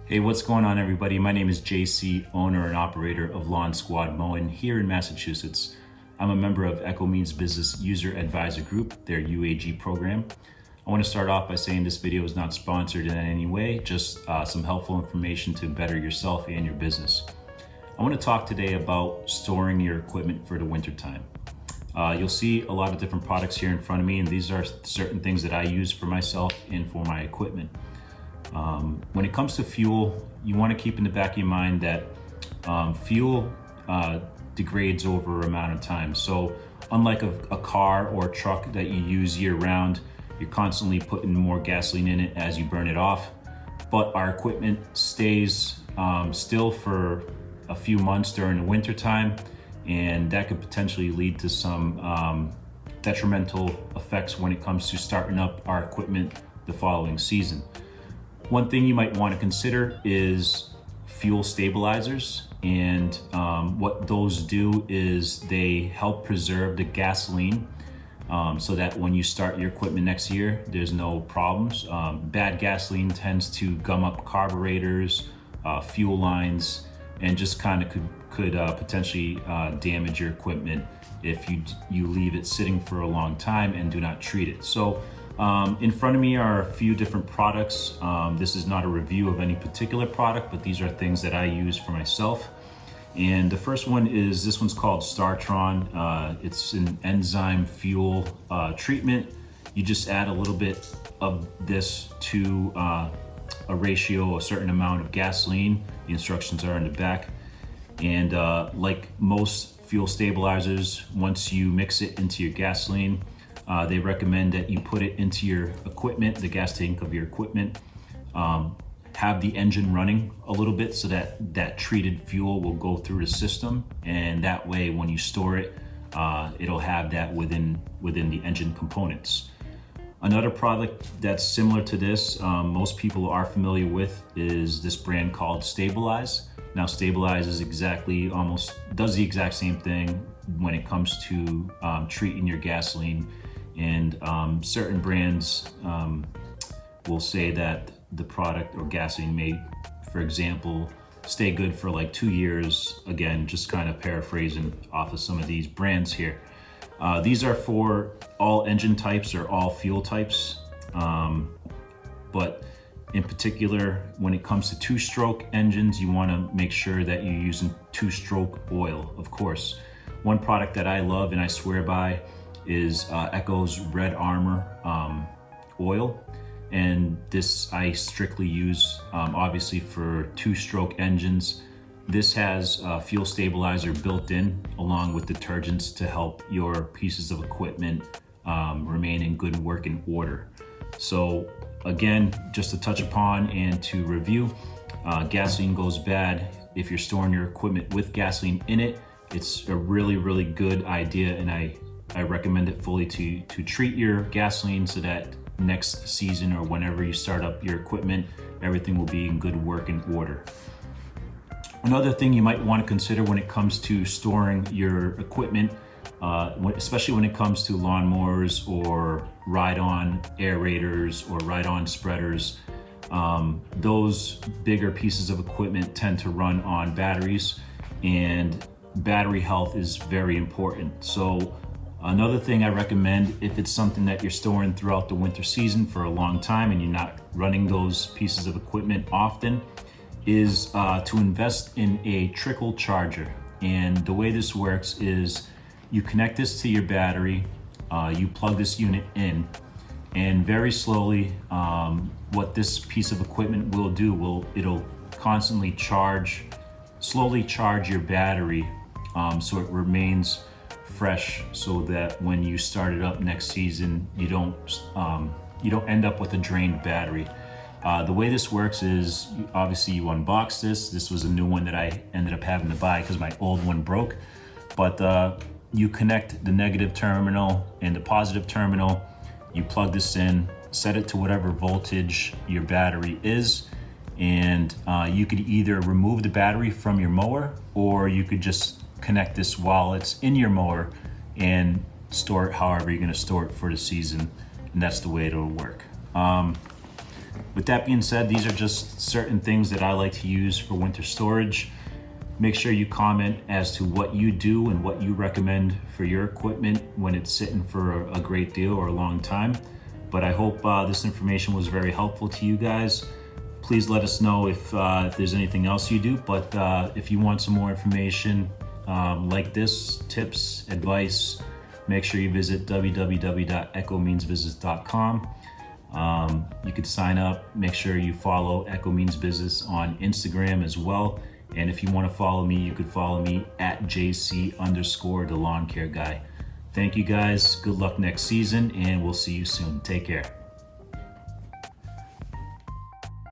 Hey, what's going on, everybody? My name is JC, owner and operator of Lawn Squad Mowing here in Massachusetts. I'm a member of Echo Means Business User Advisor Group, their UAG program. I want to start off by saying this video is not sponsored in any way, just some helpful information to better yourself and your business. I want to talk today about storing your equipment for the winter time. You'll see a lot of different products here in front of me, and these are certain things that I use for myself and for my equipment. When it comes to fuel, you want to keep in the back of your mind that fuel degrades over an amount of time. So unlike a car or a truck that you use year round, you're constantly putting more gasoline in it as you burn it off. But our equipment stays still for a few months during the winter time, and that could potentially lead to some detrimental effects when it comes to starting up our equipment the following season. One thing you might want to consider is fuel stabilizers, and what those do is they help preserve the gasoline so that when you start your equipment next year, there's no problems. Bad gasoline tends to gum up carburetors, fuel lines, and just kind of could potentially damage your equipment if you leave it sitting for a long time and do not treat it. So in front of me are a few different products. This is not a review of any particular product, but these are things that I use for myself. And the first one is, this one's called Startron. It's an enzyme fuel treatment. You just add a little bit of this to a ratio, a certain amount of gasoline. The instructions are in the back. And like most fuel stabilizers, once you mix it into your gasoline, they recommend that you put it into your equipment, the gas tank of your equipment. Have the engine running a little bit so that that treated fuel will go through the system, and that way when you store it, it'll have that within the engine components. Another product that's similar to this, most people are familiar with, is this brand called Stabilize. Now Stabilize is does the exact same thing when it comes to treating your gasoline. And certain brands will say that the product or gasoline may, for example, stay good for like 2 years. Again, just kind of paraphrasing off of some of these brands here. These are for all engine types or all fuel types. But in particular, when it comes to two-stroke engines, you want to make sure that you're using two-stroke oil, of course. One product that I love and I swear by is Echo's Red Armor oil, and this I strictly use obviously for two-stroke engines. This has fuel stabilizer built in along with detergents to help your pieces of equipment remain in good working order. So again, just to touch upon and to review, gasoline goes bad if you're storing your equipment with gasoline in it. It's a really good idea, and I recommend it fully to treat your gasoline so that next season or whenever you start up your equipment, everything will be in good working order. Another thing you might want to consider when it comes to storing your equipment, especially when it comes to lawnmowers or ride-on aerators or ride-on spreaders, those bigger pieces of equipment tend to run on batteries, and battery health is very important. So another thing I recommend, if it's something that you're storing throughout the winter season for a long time and you're not running those pieces of equipment often, is to invest in a Trickle charger. And the way this works is you connect this to your battery, you plug this unit in, and very slowly, what this piece of equipment will do, it'll constantly slowly charge your battery so it remains fresh, so that when you start it up next season, you don't end up with a drained battery. The way this works is, obviously you unbox this. This was a new one that I ended up having to buy because my old one broke. But you connect the negative terminal and the positive terminal. You plug this in, set it to whatever voltage your battery is, and you could either remove the battery from your mower, or you could just connect this while it's in your mower and store it however you're going to store it for the season, and that's the way it'll work. With that being said, these are just certain things that I like to use for winter storage. Make sure you comment as to what you do and what you recommend for your equipment when it's sitting for a great deal or a long time. But I hope this information was very helpful to you guys. Please let us know if there's anything else you do. But if you want some more information like this, tips, advice, make sure you visit www.echomeansbusiness.com. You could sign up. Make sure you follow Echo Means Business on Instagram as well. And if you want to follow me, you could follow me at JC_the lawn care guy. Thank you guys. Good luck next season, and we'll see you soon. Take care.